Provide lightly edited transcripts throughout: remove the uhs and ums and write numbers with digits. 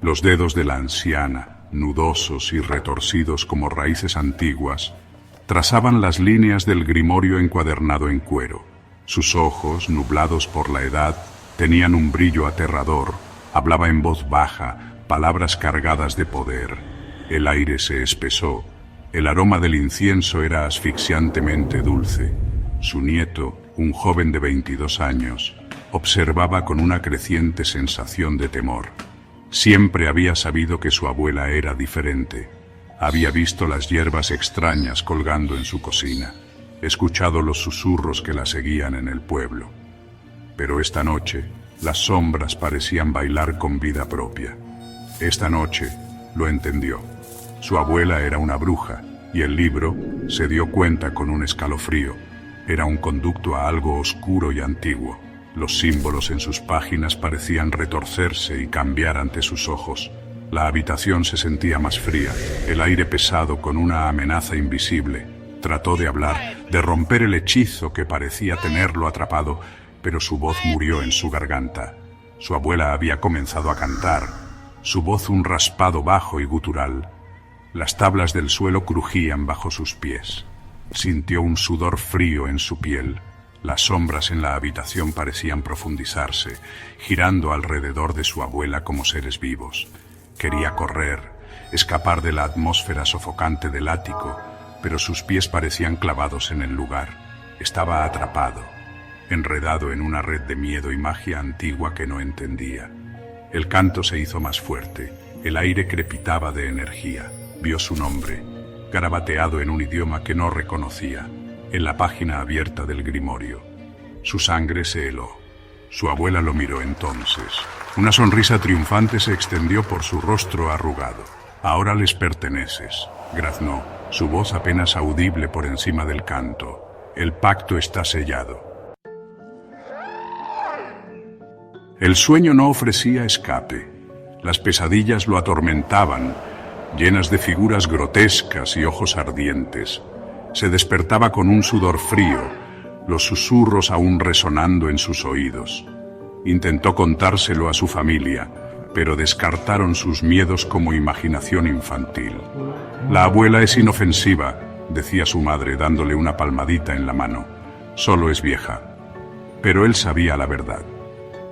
Los dedos de la anciana, nudosos y retorcidos como raíces antiguas, trazaban las líneas del grimorio encuadernado en cuero. Sus ojos, nublados por la edad, tenían un brillo aterrador. Hablaba en voz baja, palabras cargadas de poder. El aire se espesó. El aroma del incienso era asfixiantemente dulce. Su nieto, un joven de 22 años, observaba con una creciente sensación de temor. Siempre había sabido que su abuela era diferente. Había visto las hierbas extrañas colgando en su cocina, escuchado los susurros que la seguían en el pueblo. Pero esta noche, las sombras parecían bailar con vida propia. Esta noche, lo entendió. Su abuela era una bruja, y el libro, se dio cuenta con un escalofrío, era un conducto a algo oscuro y antiguo. Los símbolos en sus páginas parecían retorcerse y cambiar ante sus ojos. La habitación se sentía más fría, el aire pesado con una amenaza invisible. Trató de hablar, de romper el hechizo que parecía tenerlo atrapado, pero su voz murió en su garganta. Su abuela había comenzado a cantar, su voz un raspado bajo y gutural. Las tablas del suelo crujían bajo sus pies. Sintió un sudor frío en su piel. Las sombras en la habitación parecían profundizarse, girando alrededor de su abuela como seres vivos. Quería correr, escapar de la atmósfera sofocante del ático, pero sus pies parecían clavados en el lugar. Estaba atrapado, enredado en una red de miedo y magia antigua que no entendía. El canto se hizo más fuerte, el aire crepitaba de energía. Vio su nombre, garabateado en un idioma que no reconocía, en la página abierta del grimorio. Su sangre se heló. Su abuela lo miró entonces. Una sonrisa triunfante se extendió por su rostro arrugado. Ahora les perteneces, graznó, su voz apenas audible por encima del canto. El pacto está sellado. El sueño no ofrecía escape. Las pesadillas lo atormentaban, llenas de figuras grotescas y ojos ardientes. Se despertaba con un sudor frío, los susurros aún resonando en sus oídos. Intentó contárselo a su familia, pero descartaron sus miedos como imaginación infantil. La abuela es inofensiva, decía su madre dándole una palmadita en la mano. Solo es vieja. Pero él sabía la verdad.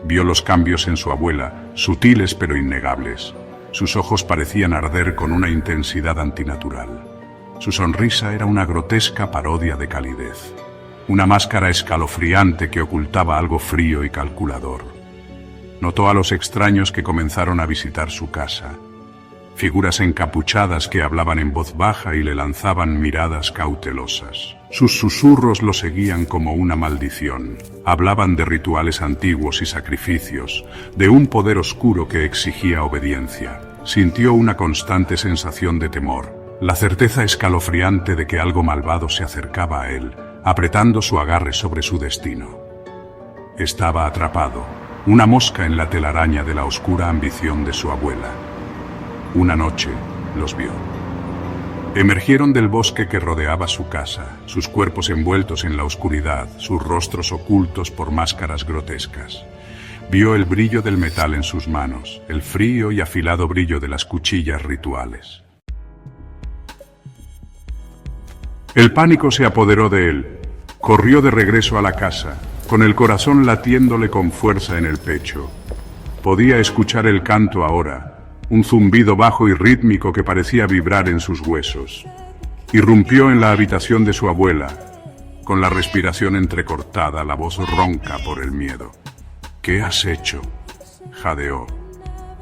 Vio los cambios en su abuela, sutiles pero innegables. Sus ojos parecían arder con una intensidad antinatural. Su sonrisa era una grotesca parodia de calidez. Una máscara escalofriante que ocultaba algo frío y calculador. Notó a los extraños que comenzaron a visitar su casa. Figuras encapuchadas que hablaban en voz baja y le lanzaban miradas cautelosas. Sus susurros lo seguían como una maldición. Hablaban de rituales antiguos y sacrificios, de un poder oscuro que exigía obediencia. Sintió una constante sensación de temor, la certeza escalofriante de que algo malvado se acercaba a él, apretando su agarre sobre su destino. Estaba atrapado, una mosca en la telaraña de la oscura ambición de su abuela. Una noche los vio. Emergieron del bosque que rodeaba su casa, sus cuerpos envueltos en la oscuridad, sus rostros ocultos por máscaras grotescas. Vio el brillo del metal en sus manos, el frío y afilado brillo de las cuchillas rituales. El pánico se apoderó de él. Corrió de regreso a la casa, con el corazón latiéndole con fuerza en el pecho. Podía escuchar el canto ahora, un zumbido bajo y rítmico que parecía vibrar en sus huesos. Irrumpió en la habitación de su abuela, con la respiración entrecortada, la voz ronca por el miedo. «¿Qué has hecho?», jadeó,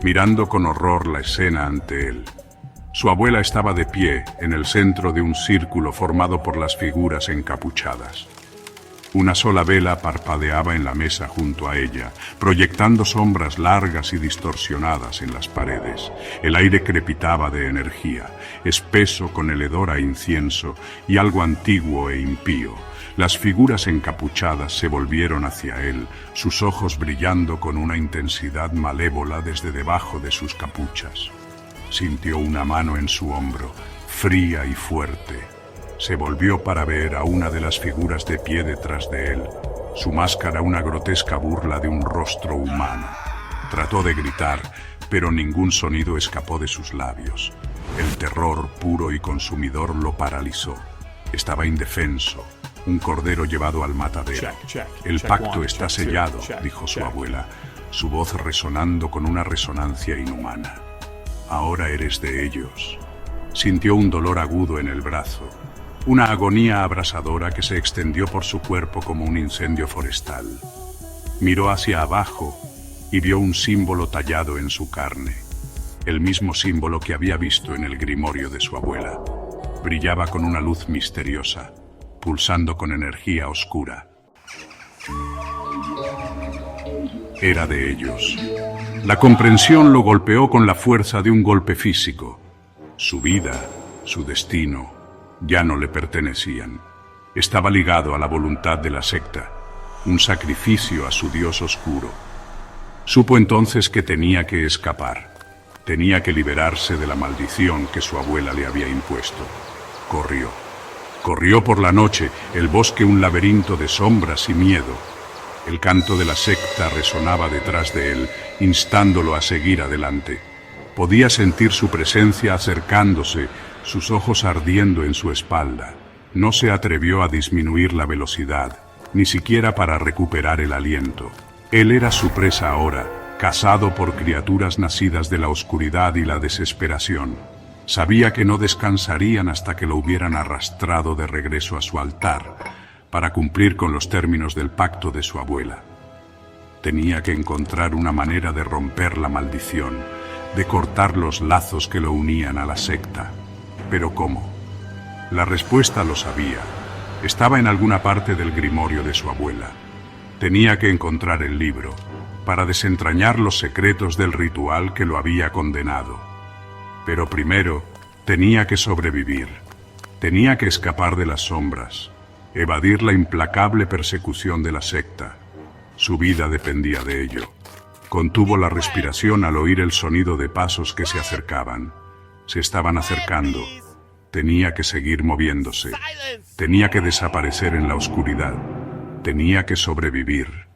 mirando con horror la escena ante él. Su abuela estaba de pie, en el centro de un círculo formado por las figuras encapuchadas. Una sola vela parpadeaba en la mesa junto a ella, proyectando sombras largas y distorsionadas en las paredes. El aire crepitaba de energía, espeso con el hedor a incienso y algo antiguo e impío. Las figuras encapuchadas se volvieron hacia él, sus ojos brillando con una intensidad malévola desde debajo de sus capuchas. Sintió una mano en su hombro, fría y fuerte. Se volvió para ver a una de las figuras de pie detrás de él, su máscara una grotesca burla de un rostro humano. Trató de gritar, pero ningún sonido escapó de sus labios. El terror puro y consumidor lo paralizó. Estaba indefenso, un cordero llevado al matadero. El pacto está sellado, dijo su abuela, su voz resonando con una resonancia inhumana. Ahora eres de ellos. Sintió un dolor agudo en el brazo, una agonía abrasadora que se extendió por su cuerpo como un incendio forestal. Miró hacia abajo y vio un símbolo tallado en su carne, el mismo símbolo que había visto en el grimorio de su abuela. Brillaba con una luz misteriosa, pulsando con energía oscura. Era de ellos. La comprensión lo golpeó con la fuerza de un golpe físico. Su vida, su destino, ya no le pertenecían. Estaba ligado a la voluntad de la secta, un sacrificio a su dios oscuro. Supo entonces que tenía que escapar. Tenía que liberarse de la maldición que su abuela le había impuesto. Corrió. Corrió por la noche, el bosque un laberinto de sombras y miedo. El canto de la secta resonaba detrás de él, instándolo a seguir adelante. Podía sentir su presencia acercándose, sus ojos ardiendo en su espalda. No se atrevió a disminuir la velocidad, ni siquiera para recuperar el aliento. Él era su presa ahora, cazado por criaturas nacidas de la oscuridad y la desesperación. Sabía que no descansarían hasta que lo hubieran arrastrado de regreso a su altar, para cumplir con los términos del pacto de su abuela. Tenía que encontrar una manera de romper la maldición, de cortar los lazos que lo unían a la secta. ¿Pero cómo? La respuesta lo sabía. Estaba en alguna parte del grimorio de su abuela. Tenía que encontrar el libro, para desentrañar los secretos del ritual que lo había condenado. Pero primero, tenía que sobrevivir. Tenía que escapar de las sombras, evadir la implacable persecución de la secta. Su vida dependía de ello. Contuvo la respiración al oír el sonido de pasos que se acercaban. Se estaban acercando. Tenía que seguir moviéndose. Tenía que desaparecer en la oscuridad. Tenía que sobrevivir.